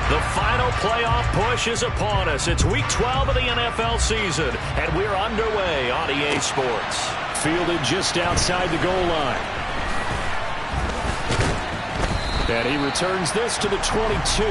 The final playoff push is upon us. It's Week 12 of the NFL season, and we're underway on EA Sports. Fielded just outside the goal line. And he returns this to the 22.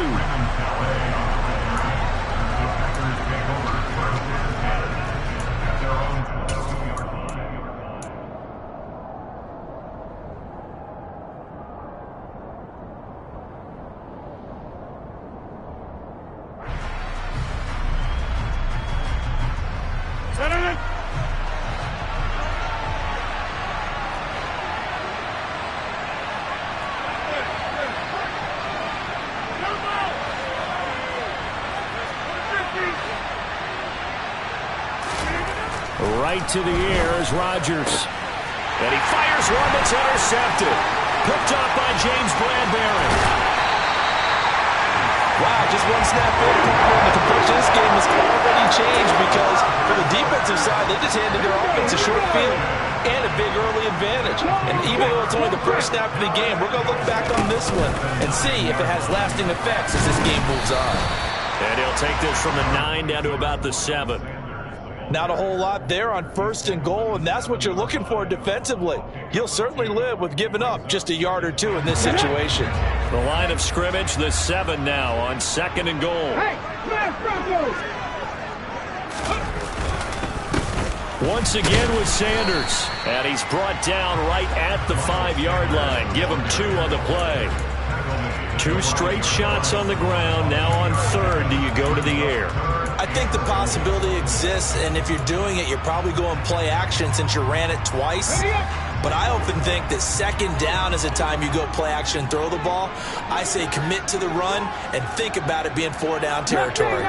Right to the air is Rodgers. And he fires one that's intercepted. Picked off by James Bradbury. Wow, just one snap in. The complexion of this game has already changed because for the defensive side, they just handed their offense a short field and a big early advantage. And even though it's only the first snap of the game, we're going to look back on this one and see if it has lasting effects as this game moves on. And he'll take this from the 9 down to about the 7. Not a whole lot there on 1st and goal, and that's what you're looking for defensively. You'll certainly live with giving up just a yard or two in this situation. The line of scrimmage, the 7 now on 2nd and goal. Once again with Sanders, and he's brought down right at the 5-yard line. Give him 2 on the play. 2 straight shots on the ground. Now on 3rd, do you go to the air? I think the possibility exists, and if you're doing it, you're probably going play action since you ran it twice. But I often think that 2nd down is a time you go play action and throw the ball. I say commit to the run and think about it being 4-down territory.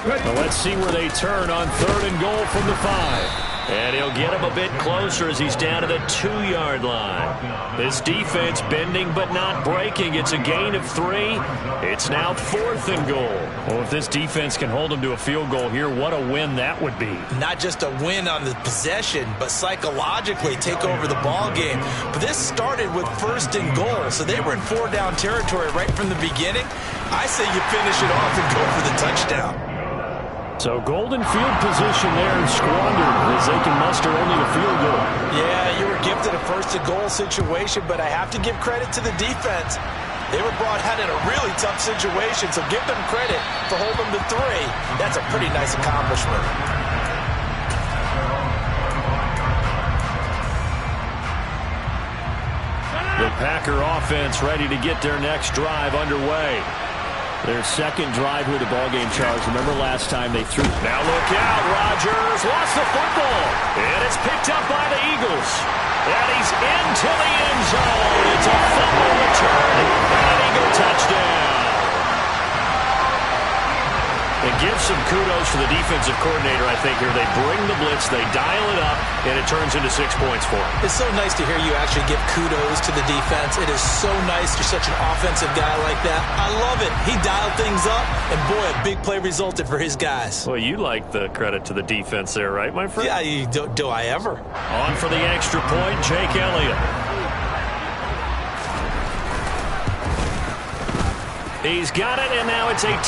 Well, let's see where they turn on 3rd and goal from the 5. And he'll get him a bit closer as he's down to the 2-yard line. This defense bending but not breaking. It's a gain of 3. It's now 4th and goal. Well, if this defense can hold them to a field goal here, what a win that would be. Not just a win on the possession, but psychologically take over the ball game. But this started with 1st and goal, so they were in 4-down territory right from the beginning. I say you finish it off and go for the touchdown. So golden field position there and squandered as they can muster only a field goal. Yeah, you were gifted a 1st and goal situation, but I have to give credit to the defense. They were brought out in a really tough situation, so give them credit for holding them to 3. That's a pretty nice accomplishment. The Packer offense ready to get their next drive underway. Their 2nd drive with the ballgame, Charles. Remember last time they threw. Now look out. Rodgers lost the football. And it's picked up by the Eagles. And he's into the end zone. It's a fumble return. And an Eagle touchdown. And give some kudos to the defensive coordinator, I think, here. They bring the blitz, they dial it up, and it turns into 6 points for them. It's so nice to hear you actually give kudos to the defense. It is so nice you're such an offensive guy like that. I love it. He dialed things up, and boy, a big play resulted for his guys. Well, you like the credit to the defense there, right, my friend? Yeah, do I ever? On for the extra point, Jake Elliott. He's got it, and now it's a 10-0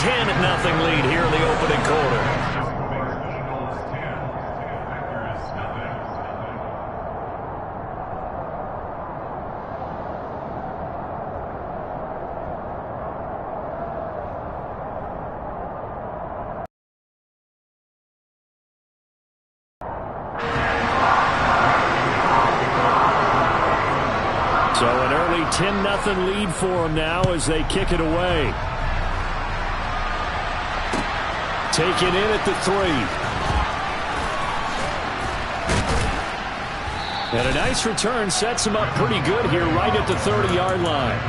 lead here in the opening quarter. So an early 10-0 lead for them now as they kick it away. Taken in at the 3. And a nice return sets him up pretty good here right at the 30-yard line.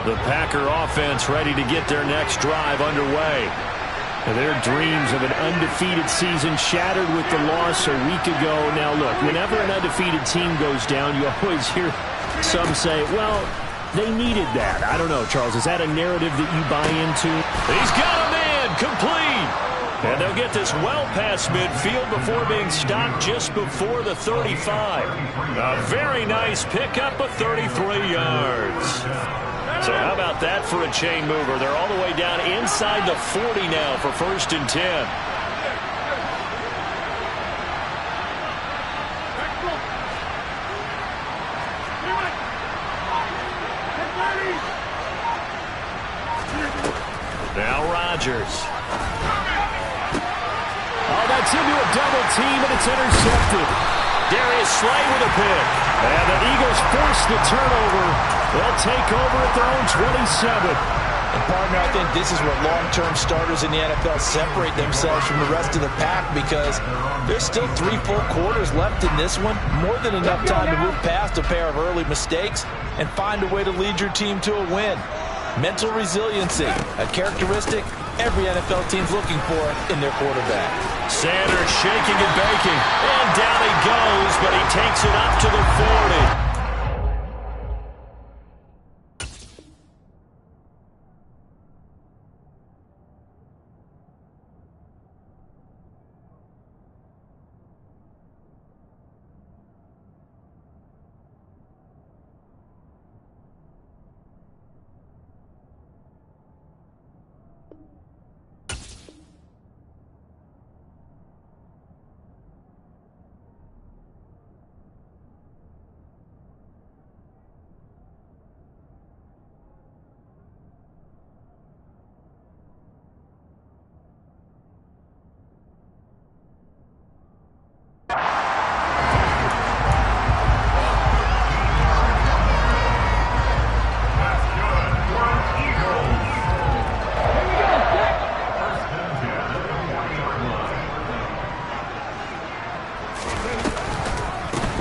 The Packer offense ready to get their next drive underway. Their dreams of an undefeated season shattered with the loss a week ago. Now, look, whenever an undefeated team goes down, you always hear some say, well, they needed that. I don't know, Charles. Is that a narrative that you buy into? He's got a man complete. And they'll get this well past midfield before being stopped just before the 35. A very nice pickup of 33 yards. So how about that for a chain mover? They're all the way down inside the 40 now for 1st and 10. Now Rodgers. Oh, that's into a double team, and it's intercepted. Darius Slay with a pick. And the Eagles force the turnover. They'll take over at their own 27. And, partner, I think this is where long-term starters in the NFL separate themselves from the rest of the pack, because there's still 3 full quarters left in this one. More than enough time to move past a pair of early mistakes and find a way to lead your team to a win. Mental resiliency, a characteristic every NFL team's looking for in their quarterback. Sanders shaking and baking. And down he goes, but he takes it up to the 40.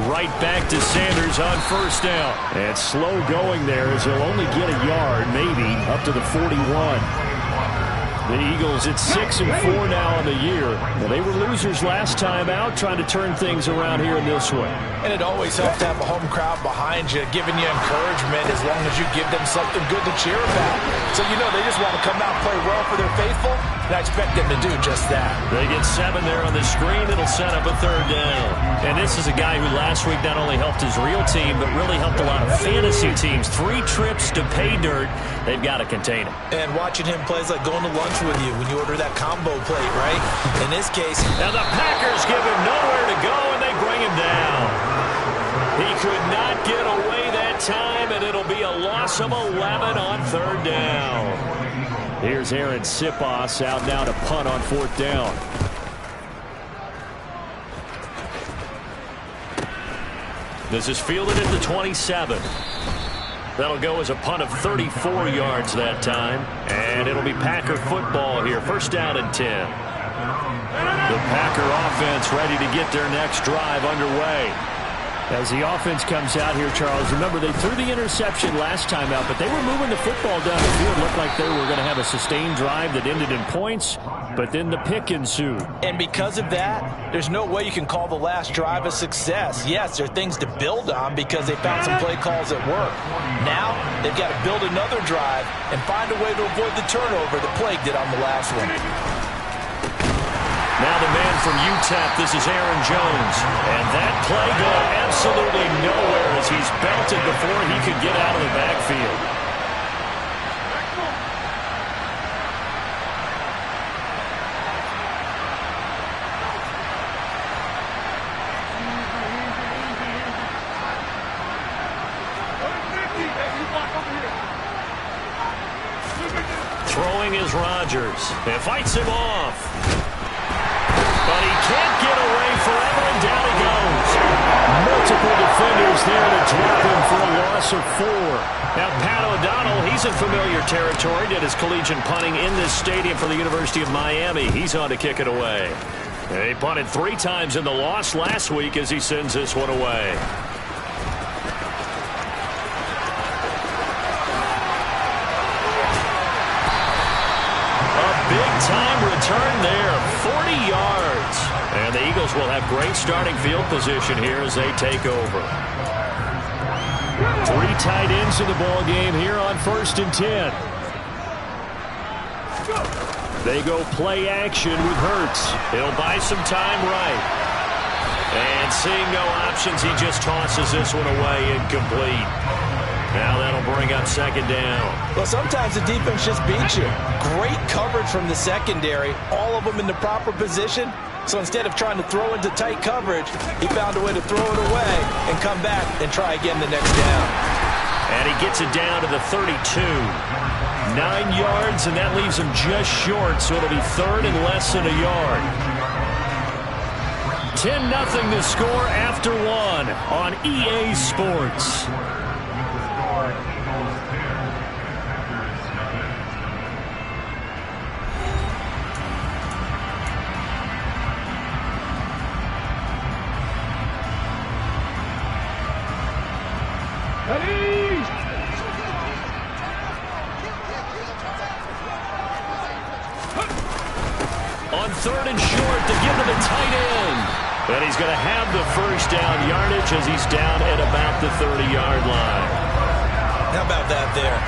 Right back to Sanders on 1st down. And slow going there as he'll only get a yard, maybe, up to the 41. The Eagles at 6-4 now on the year. Now, they were losers last time out, trying to turn things around here in this one. And it always helps to have a home crowd behind you, giving you encouragement as long as you give them something good to cheer about. So you know they just want to come out and play well for their faithful, and I expect them to do just that. They get 7 there on the screen. It'll set up a 3rd down. And this is a guy who last week not only helped his real team, but really helped a lot of fantasy teams. 3 trips to pay dirt. They've got to contain him. And watching him play is like going to lunch with you when you order that combo plate, right? In this case. Now the Packers give him nowhere to go, and they bring him down. He could not get away that time, and it'll be a loss of 11 on 3rd down. Here's Aaron Sipos out now to punt on 4th down. This is fielded at the 27. That'll go as a punt of 34 yards that time. And it'll be Packer football here. 1st down and 10. The Packer offense ready to get their next drive underway. As the offense comes out here, Charles, remember they threw the interception last time out, but they were moving the football down the field. Looked like they were going to have a sustained drive that ended in points, but then the pick ensued. And because of that, there's no way you can call the last drive a success. Yes, there are things to build on because they found some play calls that work. Now, they've got to build another drive and find a way to avoid the turnover that plagued it on the last one. Now the man from UTEP, this is Aaron Jones. And that play going absolutely nowhere as he's belted before he could get out of the backfield. Throwing is Rodgers. And fights him off. But he can't get away forever, and down he goes. Multiple defenders there to drop him for a loss of 4. Now, Pat O'Donnell, he's in familiar territory. Did his collegiate punting in this stadium for the University of Miami. He's on to kick it away. He punted 3 times in the loss last week as he sends this one away. A big-time return there, 40 yards. And the Eagles will have great starting field position here as they take over. 3 tight ends in the ball game here on 1st and 10. They go play action with Hurts. He'll buy some time right. And seeing no options, he just tosses this one away incomplete. Now that'll bring up second down. Well, sometimes the defense just beats you. Great coverage from the secondary, all of them in the proper position. So instead of trying to throw into tight coverage, he found a way to throw it away and come back and try again the next down. And he gets it down to the 32. 9 yards, and that leaves him just short, so it'll be third and less than a yard. 10-0 the score after one on EA Sports. On third and short, to give him a tight end. And he's going to have the first down yardage as he's down at about the 30-yard line. How about that there?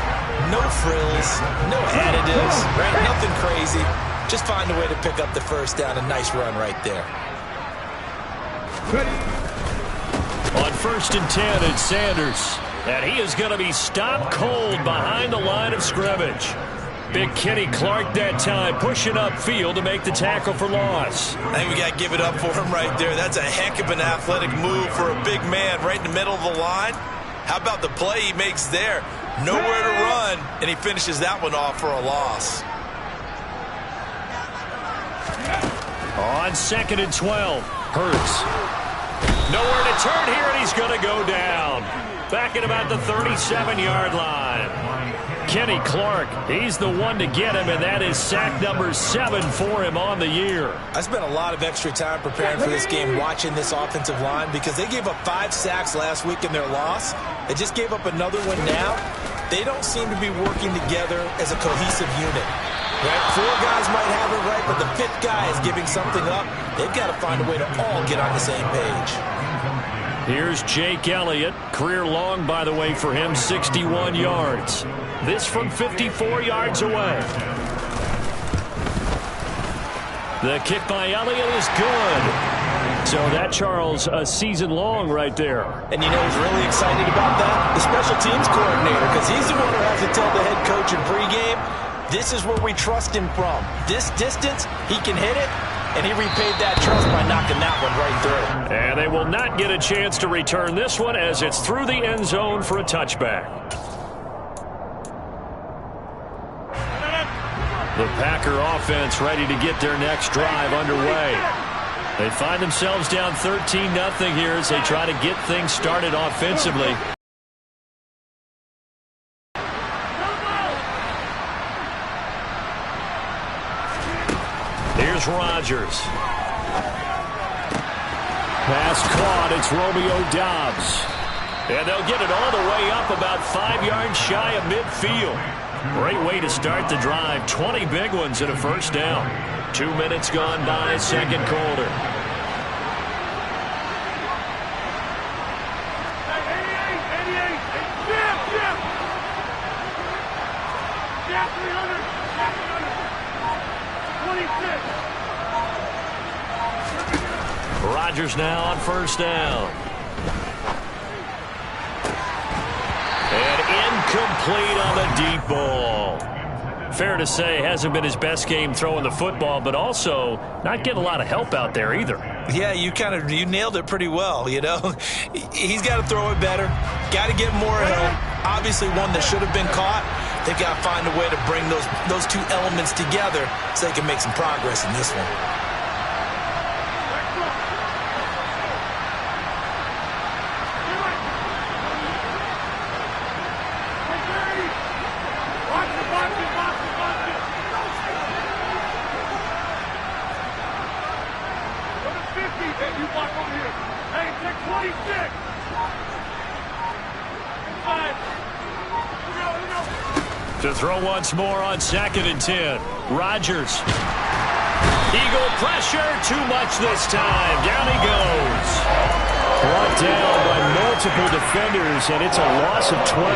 No frills, no additives, right? Nothing crazy. Just find a way to pick up the first down. A nice run right there. On first and 10, it's Sanders. And he is going to be stopped cold behind the line of scrimmage. Big Kenny Clark that time pushing upfield to make the tackle for loss. I think we got to give it up for him right there. That's a heck of an athletic move for a big man right in the middle of the line. How about the play he makes there? Nowhere to run, and he finishes that one off for a loss. On second and 12, Hurts. Nowhere to turn here, and he's going to go down. Back at about the 37-yard line. Kenny Clark, he's the one to get him, and that is sack number 7 for him on the year. I spent a lot of extra time preparing for this game watching this offensive line because they gave up 5 sacks last week in their loss. They just gave up another one now. They don't seem to be working together as a cohesive unit. Right? 4 guys might have it right, but the 5th guy is giving something up. They've got to find a way to all get on the same page. Here's Jake Elliott. Career long, by the way, for him, 61 yards. This from 54 yards away. The kick by Elliott is good. So that, Charles, a season long right there. And you know who's really excited about that? The special teams coordinator, because he's the one who has to tell the head coach in pregame, this is where we trust him from. This distance, he can hit it. And he repaid that trust by knocking that one right through. And they will not get a chance to return this one as it's through the end zone for a touchback. The Packer offense ready to get their next drive underway. They find themselves down 13-0 here as they try to get things started offensively. Here's Rodgers. Pass caught. It's Romeo Doubs. And they'll get it all the way up about 5 yards shy of midfield. Great way to start the drive. 20 big ones and a first down. 2 minutes gone by, second quarter. Rodgers now on first down. And incomplete on the deep ball. Fair to say, hasn't been his best game throwing the football, but also not getting a lot of help out there either. Yeah, you nailed it pretty well, you know. He's got to throw it better. Got to get more help. Obviously one that should have been caught. They've got to find a way to bring those two elements together so they can make some progress in this one. To throw once more on second and 10. Rodgers. Eagle pressure. Too much this time. Down he goes. Brought down by multiple defenders, and it's a loss of 12.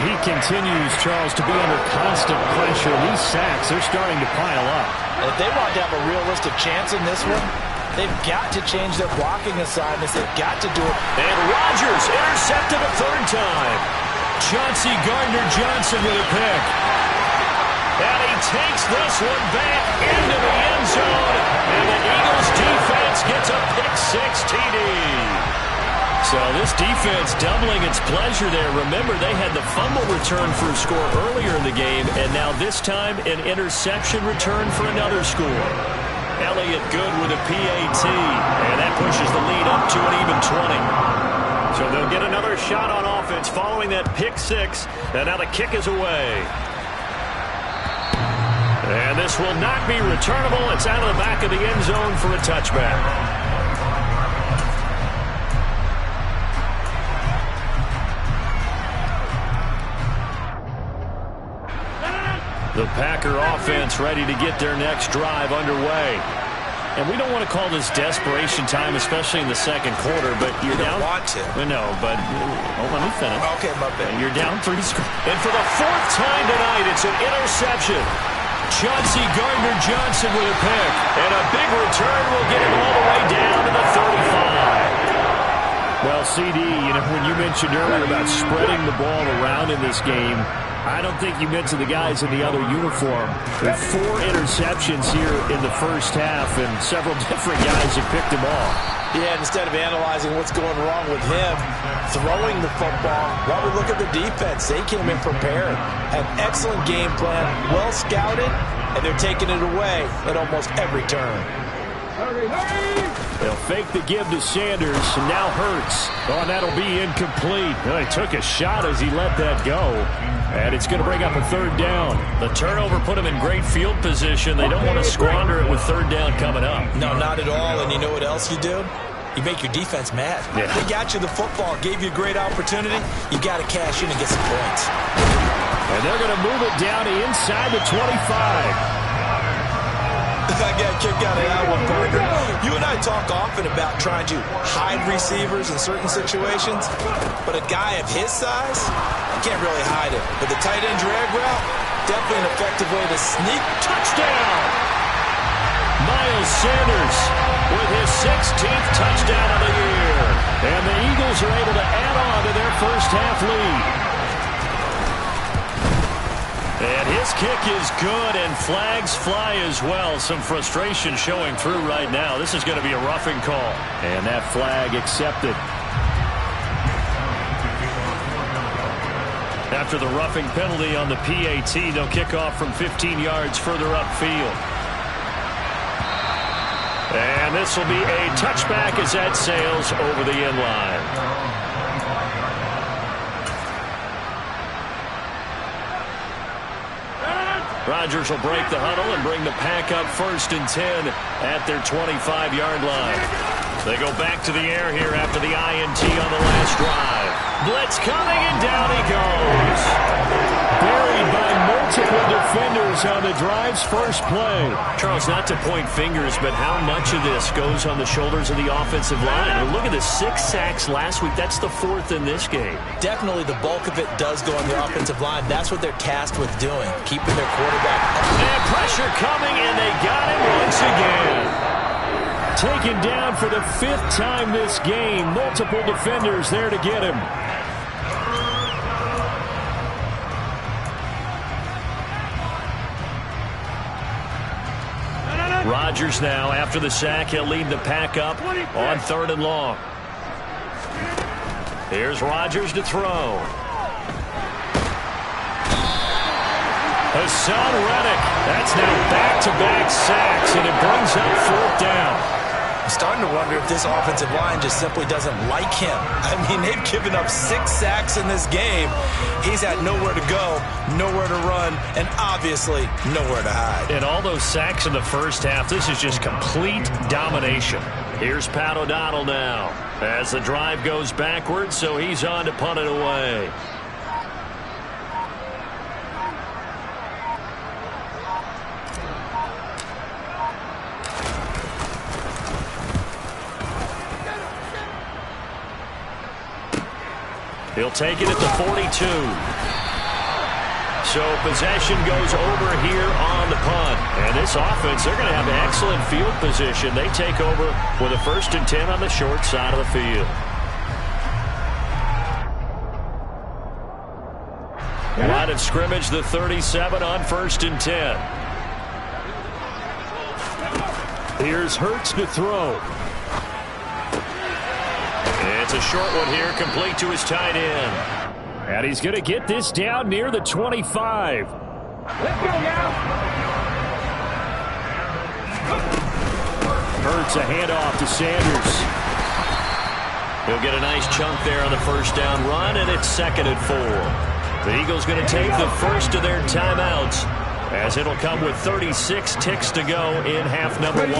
He continues, Charles, to be under constant pressure. These sacks, they're starting to pile up. If they want to have a realistic chance in this one, they've got to change their blocking assignments. They've got to do it. And Rodgers intercepted a third time. Chauncey Gardner-Johnson with a pick. And he takes this one back into the end zone. And the Eagles defense gets a pick-6 TD. So this defense doubling its pleasure there. Remember, they had the fumble return for a score earlier in the game, and now this time an interception return for another score. Elliott good with a PAT, and that pushes the lead up to an even 20. So they'll get another shot on offense following that pick-6, and now the kick is away. And this will not be returnable. It's out of the back of the end zone for a touchback. The Packer offense ready to get their next drive underway. And we don't want to call this desperation time, especially in the second quarter, but you're down. You don't want to. No, but let me finish. Okay, my bad. You're down 3 scores. And for the 4th time tonight, it's an interception. Chauncey Gardner-Johnson with a pick. And a big return will get him all the way down to the 35. Well, CD, when you mentioned earlier about spreading the ball around in this game, I don't think you mentioned the guys in the other uniform. There are 4 interceptions here in the first half, and several different guys have picked them off. Yeah, instead of analyzing what's going wrong with him throwing the football, well, we look at the defense. They came in prepared, had excellent game plan, well scouted, and they're taking it away at almost every turn. They'll fake the give to Sanders, and now Hurts. Oh, and that'll be incomplete. Well, he took a shot as he let that go, and it's going to bring up a 3rd down. The turnover put him in great field position. They don't want to squander it with 3rd down coming up. No, not at all. And you know what else you do? You make your defense mad. Yeah. They got you the football, gave you a great opportunity. You got to cash in and get some points. And they're going to move it down to inside the 25. I got a kick out of that one, partner. You and I talk often about trying to hide receivers in certain situations, but a guy of his size, you can't really hide it. But the tight end drag route, definitely an effective way to sneak. Touchdown! Miles Sanders with his 16th touchdown of the year. And the Eagles are able to add on to their first half lead. And his kick is good, and flags fly as well. Some frustration showing through right now. This is going to be a roughing call. And that flag accepted. After the roughing penalty on the PAT, they'll kick off from 15 yards further upfield. And this will be a touchback as that sails over the end line. Rodgers will break the huddle and bring the pack up 1st and 10 at their 25-yard line. They go back to the air here after the INT on the last drive. Blitz coming, and down he goes. Buried by multiple defenders on the drive's first play. Charles, not to point fingers, but how much of this goes on the shoulders of the offensive line? I mean, look at the 6 sacks last week. That's the 4th in this game. Definitely the bulk of it does go on the offensive line. That's what they're tasked with doing, keeping their quarterback up. And pressure coming, and they got him once again. Taken down for the 5th time this game. Multiple defenders there to get him. Rodgers now, after the sack, he'll lead the pack up on 3rd and long. Here's Rodgers to throw. Hassan Reddick. That's now back-to-back sacks, and it brings up 4th down. I'm starting to wonder if this offensive line just simply doesn't like him. I mean, they've given up 6 sacks in this game. He's had nowhere to go, nowhere to run, and obviously nowhere to hide. And all those sacks in the first half, this is just complete domination. Here's Pat O'Donnell now as the drive goes backwards, so he's on to punt it away. He'll take it at the 42. So possession goes over here on the punt. And this offense, they're going to have excellent field position. They take over with a 1st and 10 on the short side of the field. Line of scrimmage, the 37 on 1st and 10. Here's Hurts to throw. It's a short one here, complete to his tight end. And he's going to get this down near the 25. Let's go now. Hurts a handoff to Sanders. He'll get a nice chunk there on the 1st down run, and it's 2nd and 4. The Eagles going to take the first of their timeouts, as it'll come with 36 ticks to go in half number 1.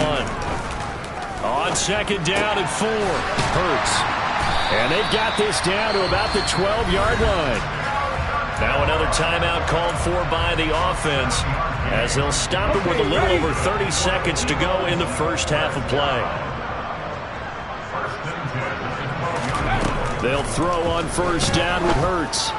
On 2nd down and 4, Hurts. And they've got this down to about the 12-yard line. Now another timeout called for by the offense, as they'll stop it with a little over 30 seconds to go in the first half of play. They'll throw on 1st down with Hurts.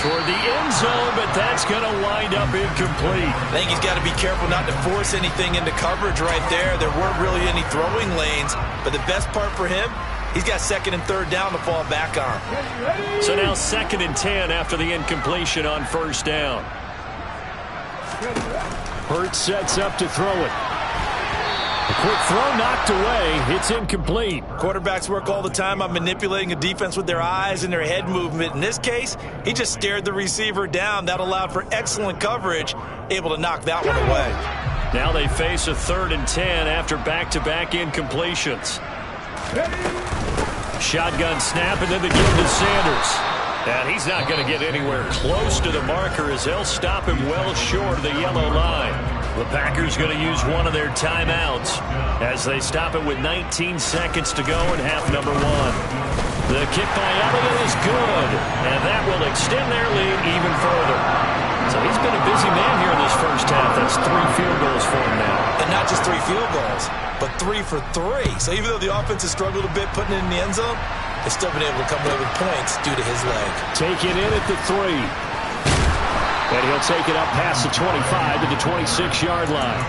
Toward the end zone, but that's going to wind up incomplete. I think he's got to be careful not to force anything into coverage right there. There weren't really any throwing lanes, but the best part for him, he's got 2nd and 3rd down to fall back on. So now 2nd and 10 after the incompletion on 1st down. Hurts sets up to throw it. A quick throw knocked away. It's incomplete. Quarterbacks work all the time on manipulating a defense with their eyes and their head movement. In this case, he just stared the receiver down. That allowed for excellent coverage, able to knock that one away. Now they face a 3rd and 10 after back-to-back incompletions. Shotgun snap, and then the give to Sanders. And he's not going to get anywhere close to the marker, as they'll stop him well short of the yellow line. The Packers going to use one of their timeouts as they stop it with 19 seconds to go in half number 1. The kick by Elliott is good, and that will extend their lead even further. So he's been a busy man here in this first half. That's 3 field goals for him now. And not just 3 field goals, but 3 for 3. So even though the offense has struggled a bit putting it in the end zone, they've still been able to come away with points due to his leg. Take it in at the 3. And he'll take it up past the 25 to the 26-yard line.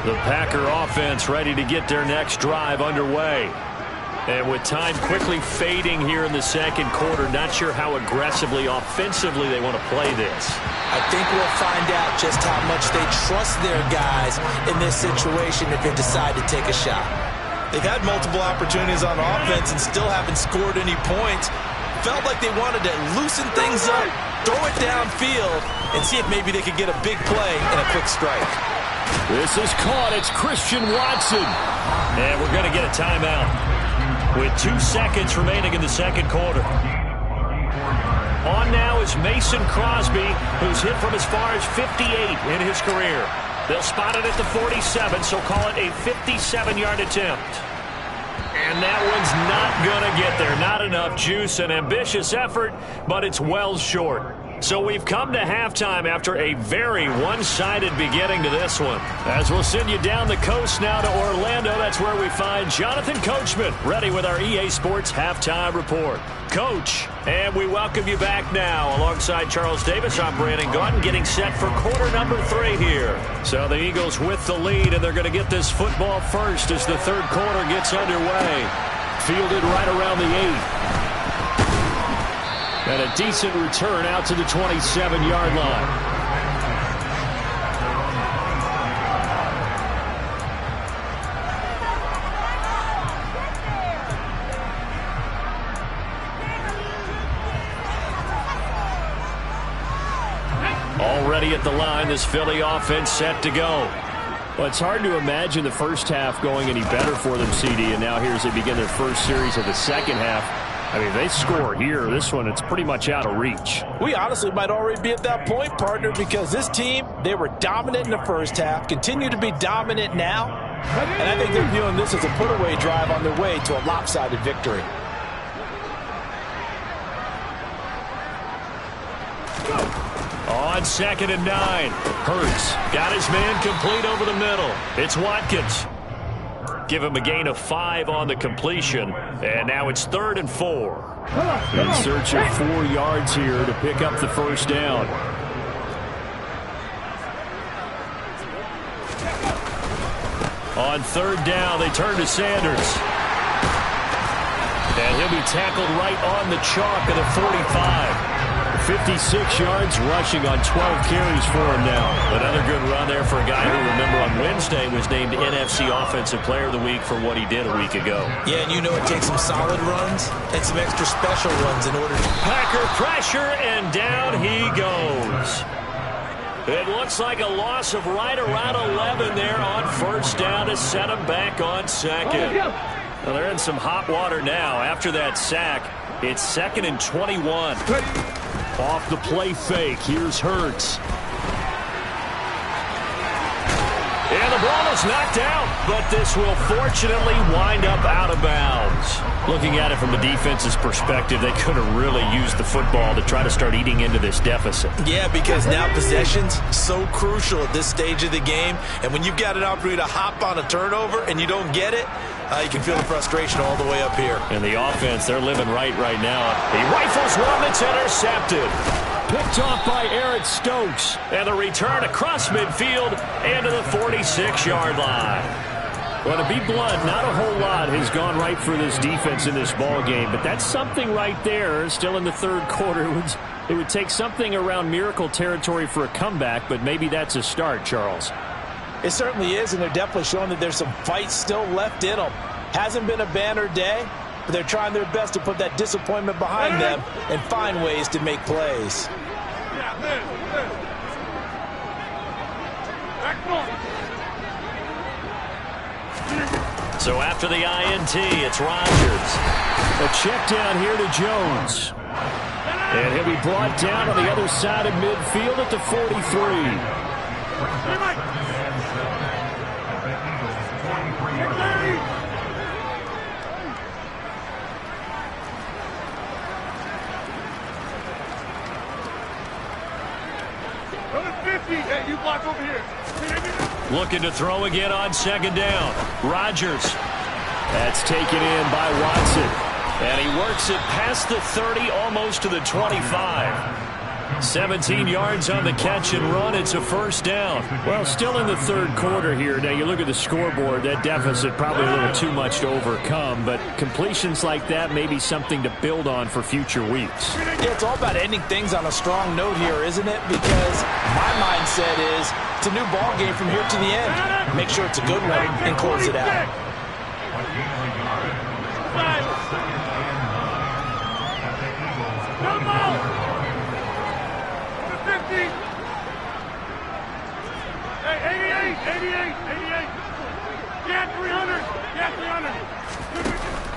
The Packer offense ready to get their next drive underway. And with time quickly fading here in the second quarter, not sure how aggressively, offensively they want to play this. I think we'll find out just how much they trust their guys in this situation if they decide to take a shot. They've had multiple opportunities on offense and still haven't scored any points. Felt like they wanted to loosen things up, throw it downfield, and see if maybe they could get a big play and a quick strike. This is caught. It's Christian Watson. And we're going to get a timeout with 2 seconds remaining in the second quarter. On now is Mason Crosby, who's hit from as far as 58 in his career. They'll spot it at the 47, so call it a 57-yard attempt. And that one's not going to get there. Not enough juice, an ambitious effort, but it's well short. So we've come to halftime after a very one-sided beginning to this one. As we'll send you down the coast now to Orlando, that's where we find Jonathan Coachman, ready with our EA Sports Halftime Report. Coach, and we welcome you back now. Alongside Charles Davis, I'm Brandon Gordon, getting set for quarter number 3 here. So the Eagles with the lead, and they're going to get this football first as the third quarter gets underway. Fielded right around the 8. And a decent return out to the 27-yard line. Already at the line, this Philly offense set to go. Well, it's hard to imagine the first half going any better for them, CD, and now here as they begin their first series of the second half. I mean, they score here. This one, it's pretty much out of reach. We honestly might already be at that point, partner, because this team, they were dominant in the first half, continue to be dominant now, and I think they're viewing this as a put-away drive on their way to a lopsided victory. On on 2nd and 9. Hurts got his man complete over the middle. It's Watkins. Give him a gain of 5 on the completion. And now it's 3rd and 4. In search of 4 yards here to pick up the first down. On 3rd down, they turn to Sanders. And he'll be tackled right on the chalk of the 45. 56 yards rushing on 12 carries for him now. Another good run there for a guy who, remember, on Wednesday was named NFC Offensive Player of the Week for what he did a week ago. Yeah, and you know it takes some solid runs and some extra special runs in order to... Packer pressure, and down he goes. It looks like a loss of right around 11 there on 1st down to set him back on 2nd. Well, they're in some hot water now. After that sack, it's 2nd and 21. Off the play fake, here's Hurts. And the ball is knocked out, but this will fortunately wind up out of bounds. Looking at it from the defense's perspective, they could have really used the football to try to start eating into this deficit. Yeah, because now possession's so crucial at this stage of the game. And when you've got an opportunity to hop on a turnover and you don't get it, you can feel the frustration all the way up here. And the offense, they're living right now. He rifles one that's intercepted. Picked off by Eric Stokes. And the return across midfield and to the 46-yard line. Well, to be blunt, not a whole lot has gone right for this defense in this ball game, but that's something right there. Still in the 3rd quarter. It would take something around miracle territory for a comeback, but maybe that's a start, Charles. It certainly is, and they're definitely showing that there's some fight still left in them. Hasn't been a banner day, but they're trying their best to put that disappointment behind them and find ways to make plays. So after the INT, it's Rodgers. A check down here to Jones. And he'll be brought down on the other side of midfield at the 43. Looking to throw again on 2nd down. Rodgers. That's taken in by Watson. And he works it past the 30, almost to the 25. 17 yards on the catch and run. It's a 1st down. Well, still in the 3rd quarter here. Now, you look at the scoreboard. That deficit probably a little too much to overcome. But completions like that may be something to build on for future weeks. Yeah, it's all about ending things on a strong note here, isn't it? Because my mindset is it's a new ball game from here to the end. Make sure it's a good one and close it out.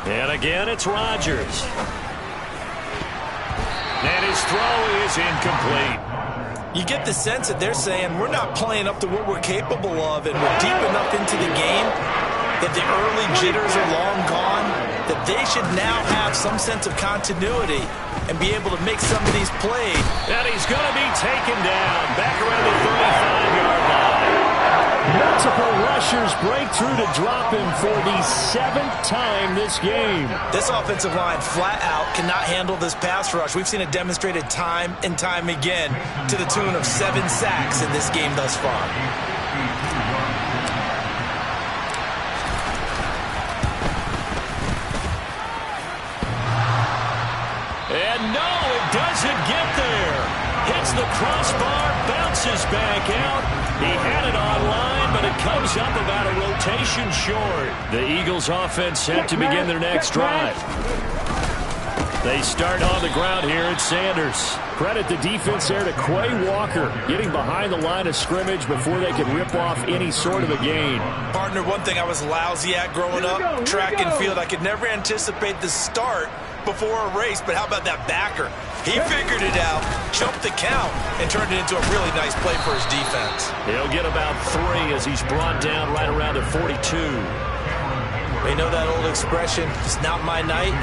And again, it's Rodgers. And his throw is incomplete. You get the sense that they're saying we're not playing up to what we're capable of, and we're deep enough into the game that the early jitters are long gone, that they should now have some sense of continuity and be able to make some of these plays. And he's going to be taken down back around the 35-yard line. Multiple rushers break through to drop him for the 7th time this game. This offensive line flat out cannot handle this pass rush. We've seen it demonstrated time and time again to the tune of 7 sacks in this game thus far. And no, it doesn't get there. Hits the crossbar, bounces back out. He had it online, but it comes up about a rotation short. The Eagles offense set to begin their next drive. They start on the ground here at Sanders. Credit the defense there to Quay Walker, getting behind the line of scrimmage before they could rip off any sort of a gain. Partner, one thing I was lousy at growing up, track and field, I could never anticipate the start before a race, but how about that backer? He figured it out, jumped the count, and turned it into a really nice play for his defense. He'll get about 3 as he's brought down right around the 42. They know that old expression, it's not my night,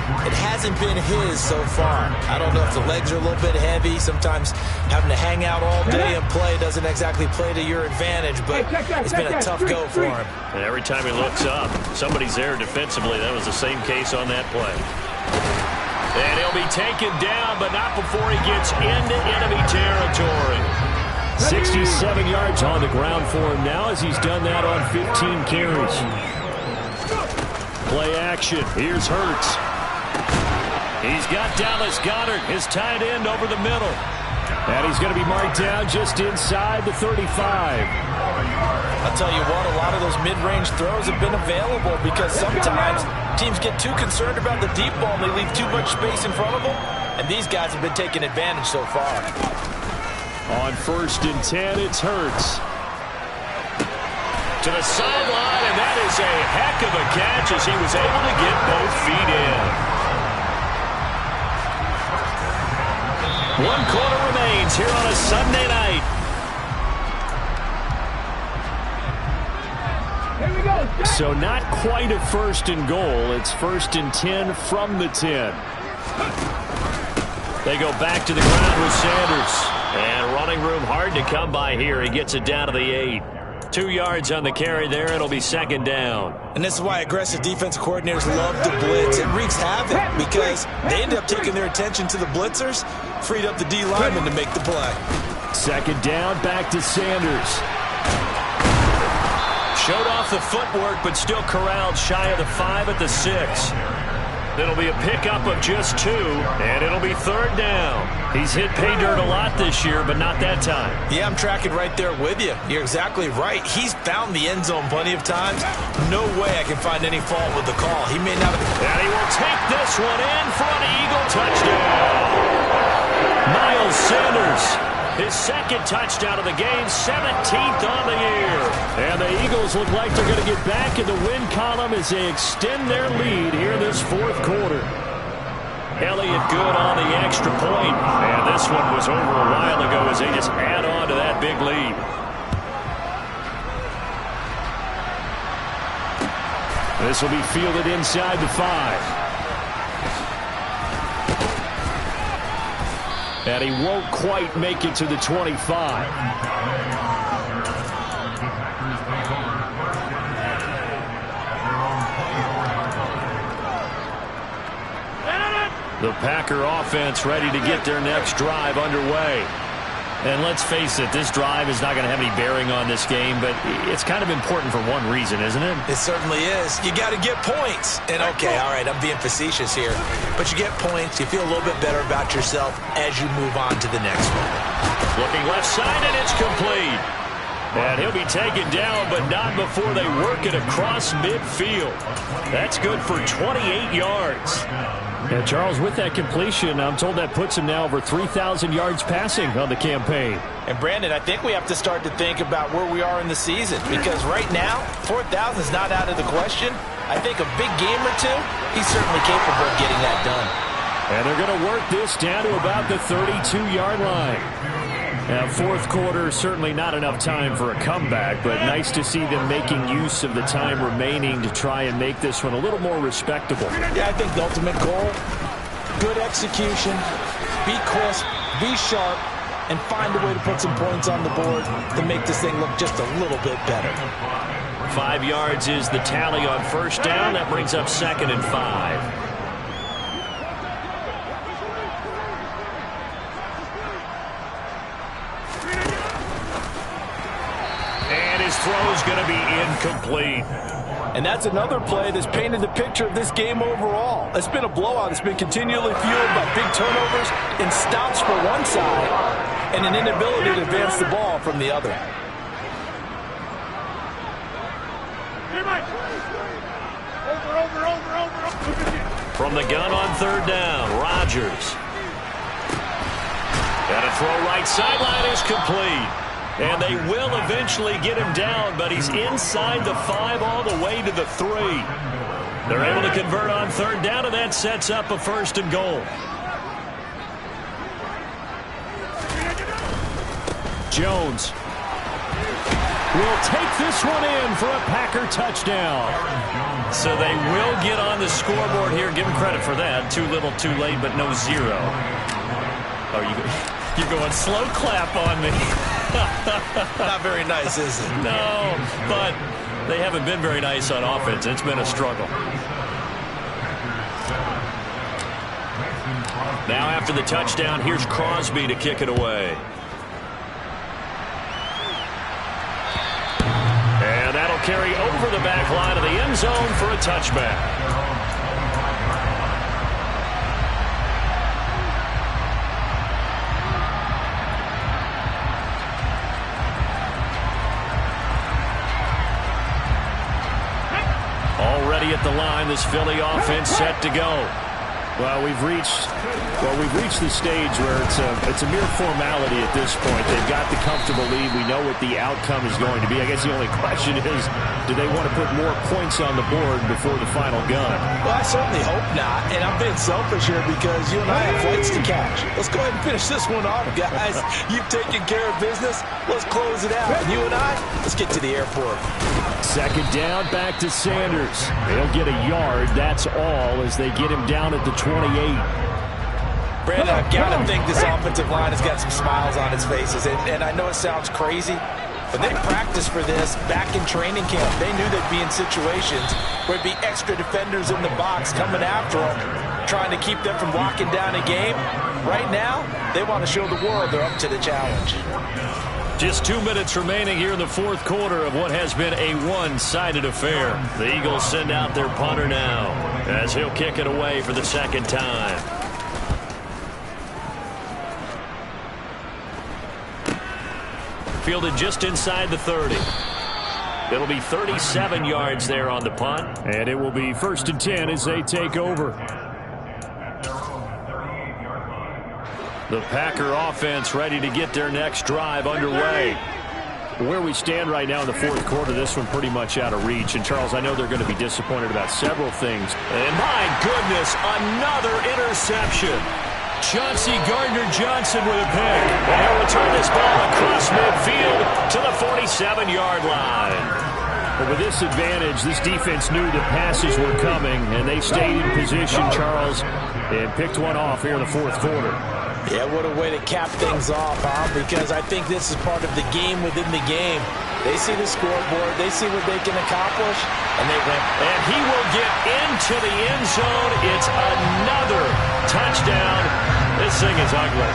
It hasn't been his so far. I don't know if the legs are a little bit heavy. Sometimes having to hang out all day and play doesn't exactly play to your advantage, but it's been a tough go for him. And every time he looks up, somebody's there defensively. That was the same case on that play. And he'll be taken down, but not before he gets into enemy territory. 67 yards on the ground for him now as he's done that on 15 carries. Play action. Here's Hurts. He's got Dallas Goedert, his tight end, over the middle. And he's going to be marked down just inside the 35. I'll tell you what, a lot of those mid-range throws have been available because sometimes teams get too concerned about the deep ball and they leave too much space in front of them. And these guys have been taking advantage so far. On 1st and 10, it's Hurts. To the sideline, and that is a heck of a catch as he was able to get both feet in. 1 quarter remains here on a Sunday night. So not quite a 1st and goal. It's 1st and 10 from the 10. They go back to the ground with Sanders. And running room hard to come by here. He gets it down to the 8. 2 yards on the carry there. It'll be 2nd down. And this is why aggressive defensive coordinators love to blitz. It wreaks havoc because they end up taking their attention to the blitzers, freed up the D lineman to make the play. 2nd down, back to Sanders. Showed off the footwork, but still corralled shy of the 5 at the 6. It'll be a pickup of just 2, and it'll be 3rd down. He's hit pay dirt a lot this year, but not that time. Yeah, I'm tracking right there with you. You're exactly right. He's found the end zone plenty of times. No way I can find any fault with the call. He may not have... And he will take this one in for an Eagle touchdown. Miles Sanders, his 2nd touchdown of the game, 17th on the year. And the Eagles look like they're going to get back in the win column as they extend their lead here this 4th quarter. Elliott good on the extra point. And this one was over a while ago as they just add on to that big lead. This will be fielded inside the 5. And he won't quite make it to the 25. The Packer offense ready to get their next drive underway. And let's face it, this drive is not going to have any bearing on this game, but it's kind of important for one reason, isn't it? It certainly is. You got to get points. And okay, all right, I'm being facetious here. But you get points, you feel a little bit better about yourself as you move on to the next one. Looking left side, and it's complete. And he'll be taken down, but not before they work it across midfield. That's good for 28 yards. Yeah, Charles, with that completion, I'm told that puts him now over 3,000 yards passing on the campaign. And, Brandon, I think we have to start to think about where we are in the season because right now, 4,000 is not out of the question. I think a big game or two, he's certainly capable of getting that done. And they're going to work this down to about the 32-yard line. Now, 4th quarter, certainly not enough time for a comeback, but nice to see them making use of the time remaining to try and make this one a little more respectable. Yeah, I think the ultimate goal, good execution, be crisp, be sharp, and find a way to put some points on the board to make this thing look just a little bit better. 5 yards is the tally on 1st down. That brings up 2nd and 5. Throw's going to be incomplete. And that's another play that's painted the picture of this game overall. It's been a blowout. It's been continually fueled by big turnovers and stops for one side and an inability to advance the ball from the other. From the gun on 3rd down, Rodgers. Got a throw right sideline is complete. And they will eventually get him down, but he's inside the 5 all the way to the 3. They're able to convert on 3rd down, and that sets up a 1st and goal. Jones. will take this one in for a Packer touchdown. So they will get on the scoreboard here. Give them credit for that. Too little, too late, but no zero. Oh, you're going slow clap on me. Not very nice, is it? No, but they haven't been very nice on offense. It's been a struggle. Now after the touchdown, here's Crosby to kick it away. And that'll carry over the back line of the end zone for a touchback. Already at the line, this Philly offense set to go. Well, we've reached the stage where it's a mere formality at this point. They've got the comfortable lead. We know what the outcome is going to be. I guess the only question is, do they want to put more points on the board before the final gun? Well, I certainly hope not. And I'm being selfish here because you and I have flights to catch. Let's go ahead and finish this one off, guys. You've taken care of business. Let's close it out. And you and I, let's get to the airport. Second down, back to Sanders. They'll get a yard, that's all, as they get him down at the 28. Brandon, I've got to think this offensive line has got some smiles on its faces. And I know it sounds crazy, but they practiced for this back in training camp. They knew they'd be in situations where it'd be extra defenders in the box coming after them, trying to keep them from locking down a game. Right now, they want to show the world they're up to the challenge. Just 2 minutes remaining here in the fourth quarter of what has been a one-sided affair. The Eagles send out their punter now as he'll kick it away for the second time. Fielded just inside the 30. It'll be 37 yards there on the punt. And it will be 1st and 10 as they take over. The Packer offense ready to get their next drive underway. Where we stand right now in the fourth quarter, this one pretty much out of reach. And, Charles, I know they're going to be disappointed about several things. And, my goodness, another interception. Chauncey Gardner-Johnson with a pick. And he'll return this ball across midfield to the 47-yard line. But with this advantage, this defense knew the passes were coming, and they stayed in position, Charles, and picked one off here in the fourth quarter. Yeah, what a way to cap things off, huh? Because I think this is part of the game within the game. They see the scoreboard, they see what they can accomplish, and they win. And he will get into the end zone. It's another touchdown. This thing is ugly.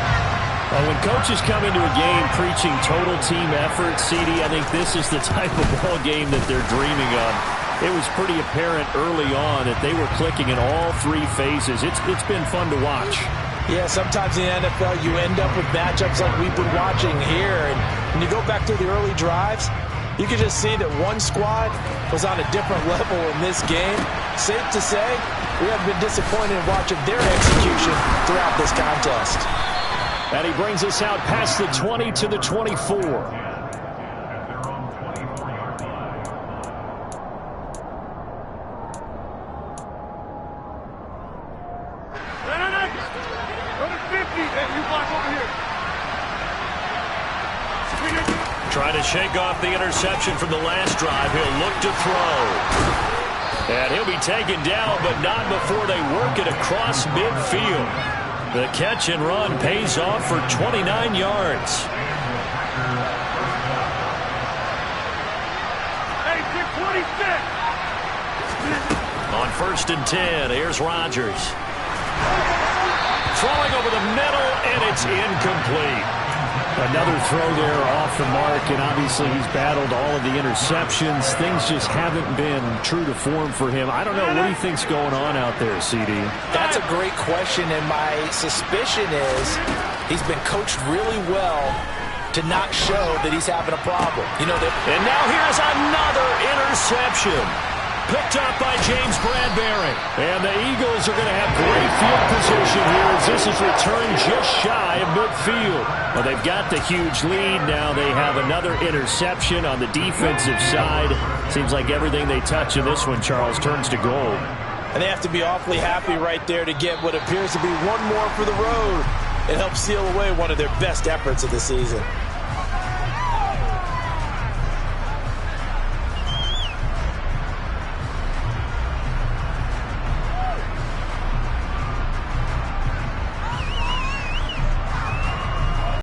When coaches come into a game preaching total team effort, CD, I think this is the type of ball game that they're dreaming of. It was pretty apparent early on that they were clicking in all three phases. It's been fun to watch. Yeah, sometimes in the NFL you end up with matchups like we've been watching here. And when you go back to the early drives, you can just see that one squad was on a different level in this game. Safe to say, we haven't been disappointed in watching their execution throughout this contest. And he brings us out past the 20 to the 24. Trying to shake off the interception from the last drive. He'll look to throw. And he'll be taken down, but not before they work it across midfield. The catch and run pays off for 29 yards. Hey, 626. On 1st and 10, here's Rodgers. Throwing over the middle, and it's incomplete. Another throw there off the mark, and obviously he's battled all of the interceptions. Things just haven't been true to form for him. I don't know. What do you think's going on out there, CD? That's a great question, and my suspicion is he's been coached really well to not show that he's having a problem. You know, and now here's another interception. Picked up by James Bradbury. And the Eagles are going to have great field position here as this is returned just shy of midfield. Well, they've got the huge lead. Now they have another interception on the defensive side. Seems like everything they touch in this one, Charles, turns to gold. And they have to be awfully happy right there to get what appears to be one more for the road and help seal away one of their best efforts of the season.